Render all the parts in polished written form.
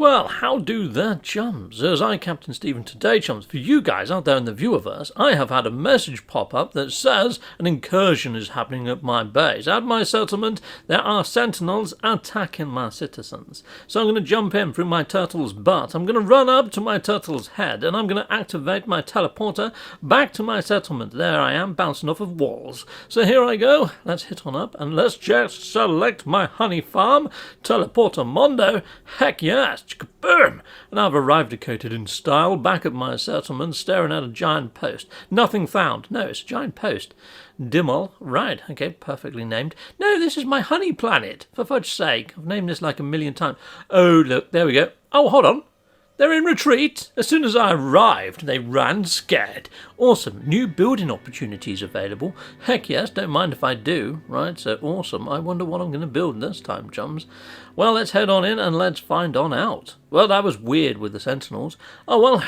Well, how do the chums? As I, Captain Stephen, today, chums, for you guys out there in the viewerverse, I have had a message pop up that says an incursion is happening at my base. At my settlement, there are sentinels attacking my citizens. So I'm going to jump in through my turtle's butt. I'm going to run up to my turtle's head, and I'm going to activate my teleporter back to my settlement. There I am, bouncing off of walls. So here I go. Let's hit on up, and let's just select my honey farm. Teleporter Mondo. Heck yes. Boom! And I've arrived located in style, back at my settlement, staring at a giant post. Nothing found. No, it's a giant post. Dimmel. Right, okay, perfectly named. No, this is my honey planet. For fudge's sake. I've named this like a million times. Oh, look, there we go. Oh, hold on. They're in retreat. As soon as I arrived, they ran scared. Awesome. New building opportunities available. Heck yes, don't mind if I do. Right, so awesome. I wonder what I'm going to build this time, chums. Well, let's head on in and let's find on out. Well, that was weird with the sentinels. Oh,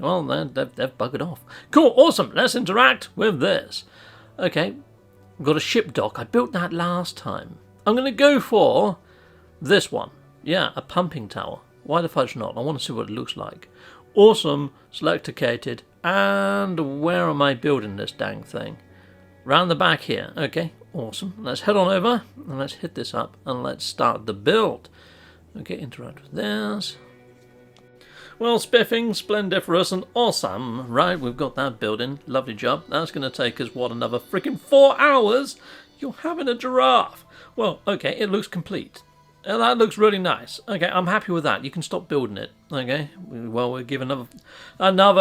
well, they've buggered off. Cool, awesome. Let's interact with this. Okay, we've got a ship dock. I built that last time. I'm going to go for this one. Yeah, a pumping tower. Why the fudge not? I want to see what it looks like. Awesome, selecticated, and where am I building this dang thing? Round the back here. Okay, awesome. Let's head on over, and let's hit this up, and let's start the build. Okay, interact with this. Well, spiffing, splendiferous, and awesome. Right, we've got that building. Lovely job. That's going to take us, what, another freaking 4 hours? You're having a giraffe. Well, okay, it looks complete. That looks really nice. Okay, I'm happy with that. You can stop building it. Okay, well, we'll give another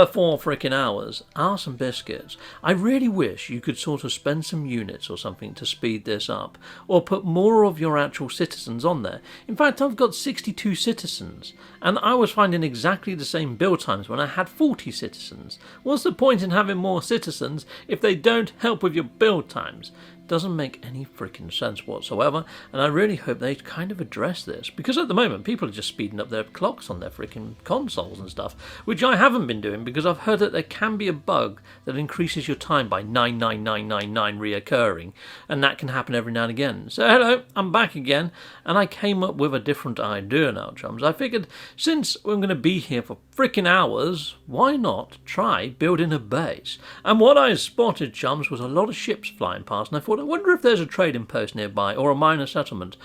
4 freaking hours. Awesome biscuits. I really wish you could sort of spend some units or something to speed this up, or put more of your actual citizens on there. In fact, I've got 62 citizens, and I was finding exactly the same build times when I had 40 citizens. What's the point in having more citizens if they don't help with your build times? Doesn't make any freaking sense whatsoever, and I really hope they kind of address this, because at the moment people are just speeding up their clocks on their freaking consoles and stuff, which I haven't been doing because I've heard that there can be a bug that increases your time by 99999 reoccurring, and that can happen every now and again. So hello, I'm back again, and I came up with a different idea now, chums. I figured since we're going to be here for freaking hours, why not try building a base? And what I spotted, chums, was a lot of ships flying past, and I thought, I wonder if there's a trading post nearby or a minor settlement.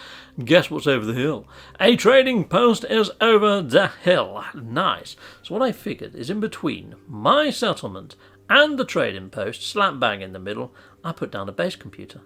Guess what's over the hill? A trading post is over the hill. Nice. So what I figured is in between my settlement and the trading post, slap bang in the middle, I put down a base computer.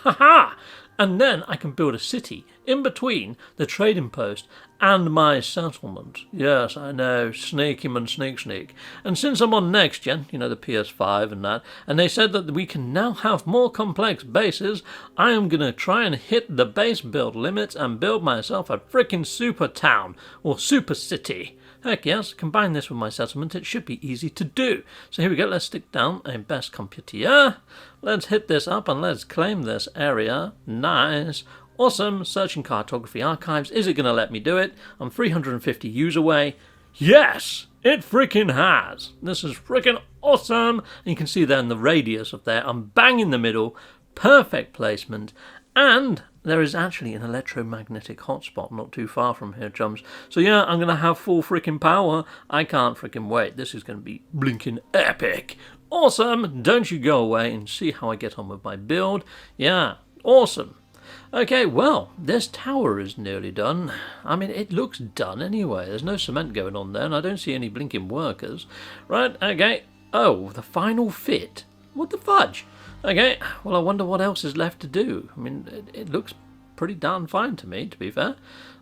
Ha-ha! And then I can build a city in between the trading post and my settlement. Yes, I know, sneaky man, sneak. And since I'm on next gen, you know, the PS5 and that, and they said that we can now have more complex bases, I am going to try and hit the base build limits and build myself a freaking super town, or super city. Heck yes, combine this with my settlement, it should be easy to do. So here we go, let's stick down a best computer. Let's hit this up and let's claim this area. Nice. Awesome. Searching cartography archives. Is it going to let me do it? I'm 350 views away. Yes, it freaking has. This is freaking awesome. And you can see there in the radius of there, I'm bang in the middle. Perfect placement. And there is actually an electromagnetic hotspot not too far from here, chums. So yeah, I'm going to have full freaking power. I can't freaking wait. This is going to be blinking epic. Awesome. Don't you go away and see how I get on with my build. Yeah, awesome. Okay, well, this tower is nearly done. I mean, it looks done anyway. There's no cement going on there, and I don't see any blinking workers. Right, okay. Oh, the final fit. What the fudge? Okay, well, I wonder what else is left to do. I mean, it looks pretty darn fine to me, to be fair.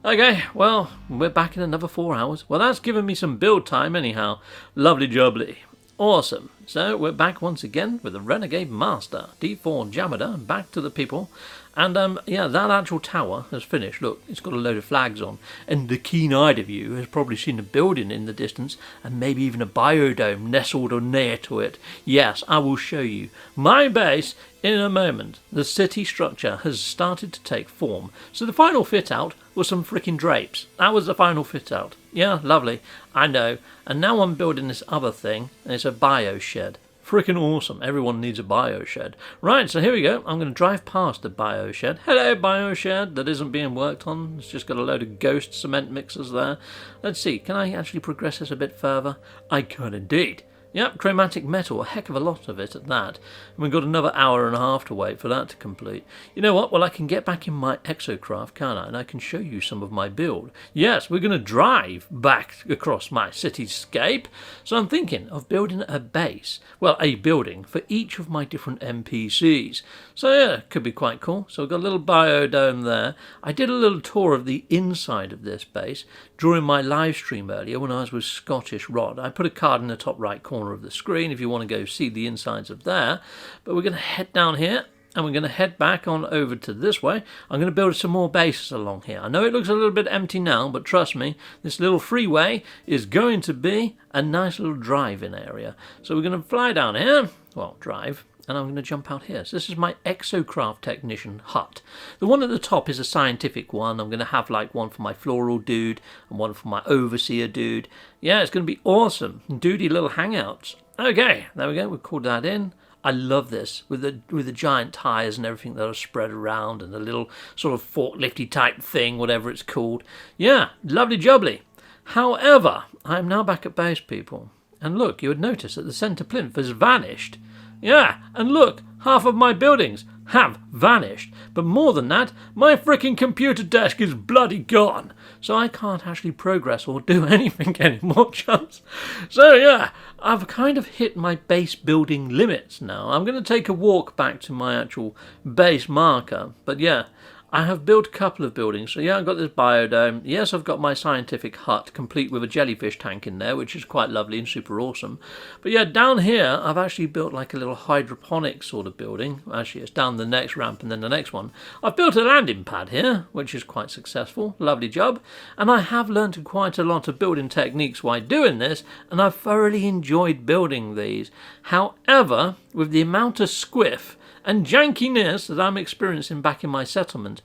Okay, well, we're back in another 4 hours. Well, that's given me some build time anyhow. Lovely jubbly. Awesome. So we're back once again with the Renegade Master, D4 Jamada, back to the people. And yeah, that actual tower has finished. Look, it's got a load of flags on. And the keen-eyed of you has probably seen a building in the distance, and maybe even a biodome nestled or near to it. Yes, I will show you my base in a moment. The city structure has started to take form. So the final fit-out was some freaking drapes. That was the final fit-out. Yeah, lovely. I know. And now I'm building this other thing, and it's a bio shed. Freaking awesome. Everyone needs a bioshed. Right, so here we go. I'm going to drive past the bioshed. Hello, bioshed that isn't being worked on. It's just got a load of ghost cement mixers there. Let's see, can I actually progress this a bit further? I can indeed. Yep, chromatic metal, a heck of a lot of it at that. And we've got another hour and a half to wait for that to complete. You know what? Well, I can get back in my exocraft, can't I? And I can show you some of my build. Yes, we're going to drive back across my cityscape. So I'm thinking of building a base. Well, a building for each of my different NPCs. So yeah, could be quite cool. So we've got a little biodome there. I did a little tour of the inside of this base during my live stream earlier when I was with Scottish Rod. I put a card in the top right corner of the screen if you want to go see the insides of there. But we're going to head down here and we're going to head back on over to this way. I'm going to build some more bases along here. I know it looks a little bit empty now, but trust me, this little freeway is going to be a nice little drive-in area. So we're going to fly down here, well, drive, and I'm going to jump out here. So this is my exocraft technician hut. The one at the top is a scientific one. I'm going to have like one for my floral dude and one for my overseer dude. Yeah, it's going to be awesome. Duty little hangouts. Okay, there we go. We've called that in. I love this with the giant tires and everything that are spread around and the little sort of forklifty type thing, whatever it's called. Yeah, lovely jubbly. However, I'm now back at base, people. And look, you would notice that the centre plinth has vanished. Yeah, and look, half of my buildings have vanished. But more than that, my freaking computer desk is bloody gone. So I can't actually progress or do anything anymore, chums. So yeah, I've kind of hit my base building limits now. I'm going to take a walk back to my actual base marker. But yeah, I have built a couple of buildings. So yeah, I've got this biodome. Yes, I've got my scientific hut, complete with a jellyfish tank in there, which is quite lovely and super awesome. But yeah, down here, I've actually built like a little hydroponic sort of building. Actually, it's down the next ramp and then the next one. I've built a landing pad here, which is quite successful. Lovely job. And I have learned quite a lot of building techniques while doing this, and I've thoroughly enjoyed building these. However, with the amount of squiff and jankiness that I'm experiencing back in my settlement,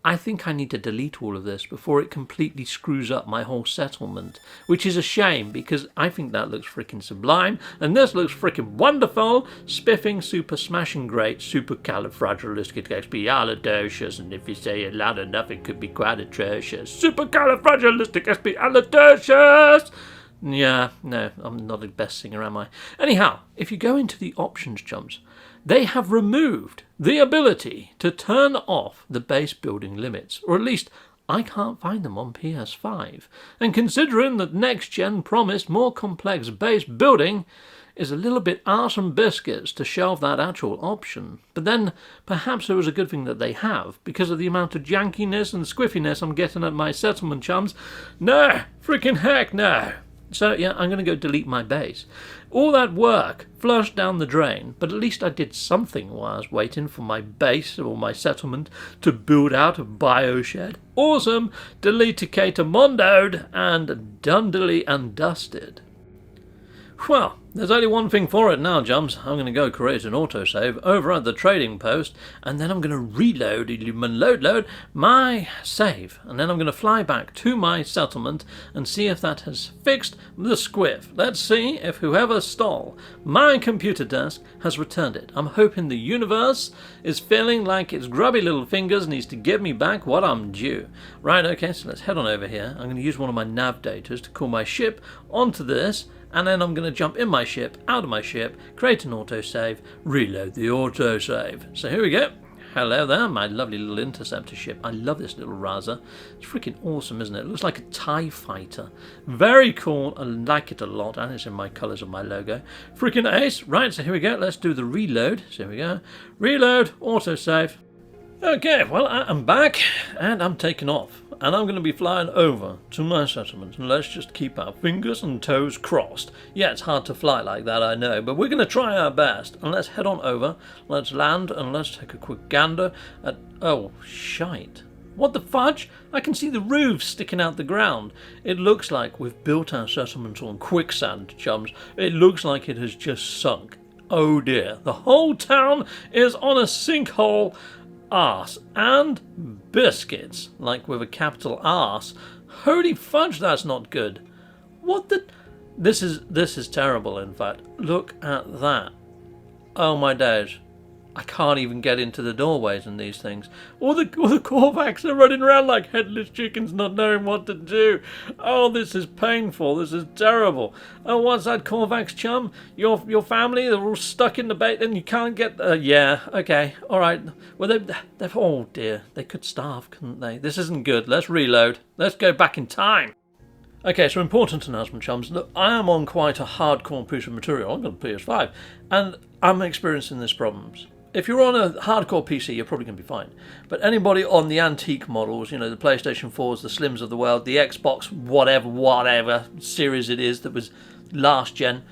I think I need to delete all of this before it completely screws up my whole settlement, which is a shame because I think that looks freaking sublime and this looks freaking wonderful, spiffing, super smashing great, supercalifragilisticexpialidocious, and if you say it loud enough it could be quite atrocious. Supercalifragilisticexpialidocious! Yeah, no, I'm not the best singer, am I? Anyhow, if you go into the options, chums, they have removed the ability to turn off the base building limits, or at least I can't find them on PS5. And considering that next gen promised more complex base building, is a little bit arse and biscuits to shelve that actual option. But then perhaps it was a good thing that they have, because of the amount of jankiness and squiffiness I'm getting at my settlement, chums. No, freaking heck no. So yeah, I'm going to go delete my base. All that work flushed down the drain, but at least I did something while I was waiting for my base or my settlement to build out a bioshed. Awesome! Delete-icator mondoed and dundily and dusted. Well, there's only one thing for it now, Jums. I'm going to go create an autosave over at the trading post, and then I'm going to reload my save, and then I'm going to fly back to my settlement and see if that has fixed the squiff. Let's see if whoever stole my computer desk has returned it. I'm hoping the universe is feeling like its grubby little fingers needs to give me back what I'm due. Right, okay, so let's head on over here. I'm going to use one of my nav datas to call my ship onto this, and then I'm going to jump in my ship, out of my ship, create an autosave, reload the autosave. So here we go. Hello there, my lovely little interceptor ship. I love this little Raza. It's freaking awesome, isn't it? It looks like a TIE fighter. Very cool. I like it a lot, and it's in my colours of my logo. Freaking ace. Right, so here we go. Let's do the reload. So here we go. Reload, autosave. Okay, well, I'm back, and I'm taking off. And I'm going to be flying over to my settlement, and let's just keep our fingers and toes crossed. Yeah, it's hard to fly like that, I know, but we're going to try our best. And let's head on over, let's land, and let's take a quick gander at... Oh, shite. What the fudge? I can see the roofs sticking out the ground. It looks like we've built our settlement on quicksand, chums. It looks like it has just sunk. Oh dear, the whole town is on a sinkhole. Arse and biscuits, like with a capital arse. Holy fudge, that's not good. What the... This is terrible, in fact. Look at that. Oh my days. I can't even get into the doorways in these things. All the Korvax are running around like headless chickens not knowing what to do. Oh, this is painful. This is terrible. Oh, what's that, Korvax chum? Your family, they're all stuck in the bait and you can't get... yeah, okay, alright. Well, they've... Oh, dear. They could starve, couldn't they? This isn't good. Let's reload. Let's go back in time. Okay, so important announcement, chums. Look, I am on quite a hardcore piece of material. I've got a PS5, and I'm experiencing these problems. If you're on a hardcore PC, you're probably going to be fine. But anybody on the antique models, you know, the PlayStation 4s, the Slims of the world, the Xbox, whatever series it is that was last gen,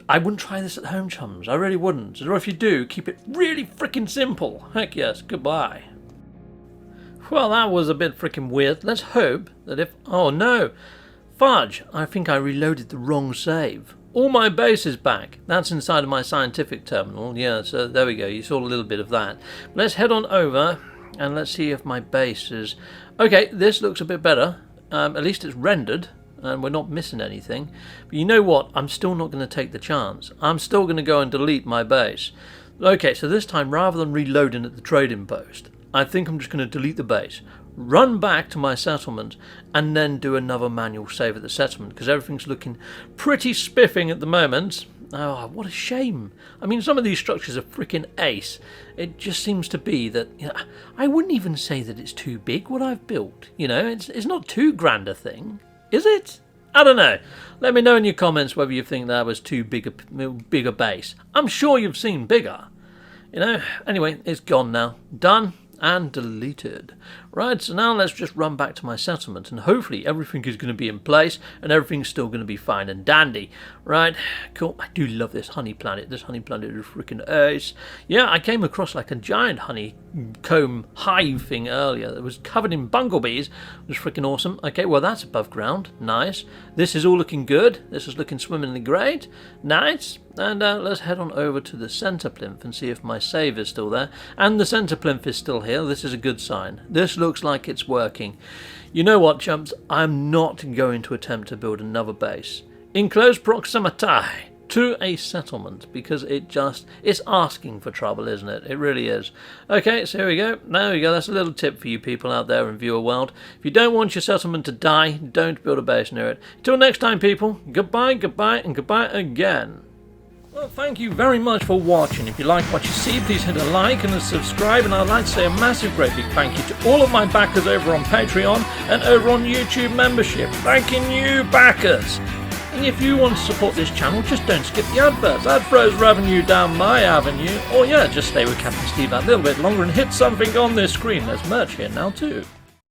I wouldn't try this at home, chums. I really wouldn't. Or if you do, keep it really freaking simple. Heck yes, goodbye. Well, that was a bit freaking weird. Let's hope that if... Oh, no. Fudge, I think I reloaded the wrong save. All my base is back. That's inside of my scientific terminal. Yeah, so there we go. You saw a little bit of that. Let's head on over and let's see if my base is... Okay, this looks a bit better. At least it's rendered and we're not missing anything. But you know what? I'm still not going to take the chance. I'm still going to go and delete my base. Okay, so this time, rather than reloading at the trading post, I think I'm just going to delete the base, run back to my settlement, and then do another manual save at the settlement, because everything's looking pretty spiffing at the moment. Oh, what a shame. I mean, some of these structures are freaking ace. It just seems to be that, you know, I wouldn't even say that it's too big, what I've built. You know, it's not too grand a thing, is it? I don't know. Let me know in your comments whether you think that was too big a base. I'm sure you've seen bigger. You know, anyway, it's gone now. Done and deleted. Right, so now let's just run back to my settlement and hopefully everything is going to be in place and everything's still going to be fine and dandy. Right, cool. I do love this honey planet. This honey planet is freaking ace. Yeah, I came across like a giant honeycomb hive thing earlier that was covered in bumblebees. It was freaking awesome. Okay, well that's above ground. Nice. This is all looking good. This is looking swimmingly great. Nice. And let's head on over to the center plinth and see if my save is still there. And the center plinth is still here. This is a good sign. This looks like it's working. You know what, chumps? I'm not going to attempt to build another base in close proximity to a settlement because it's asking for trouble, isn't it? It really is. Okay, so here we go. There we go. That's a little tip for you people out there in viewer world. If you don't want your settlement to die, don't build a base near it. Till next time, people. Goodbye, goodbye, and goodbye again. Well, thank you very much for watching. If you like what you see, please hit a like and a subscribe. And I'd like to say a massive, great big thank you to all of my backers over on Patreon and over on YouTube membership. Thanking you, backers. And if you want to support this channel, just don't skip the adverts. That throws revenue down my avenue. Or yeah, just stay with Captain Steve that little bit longer and hit something on this screen. There's merch here now too.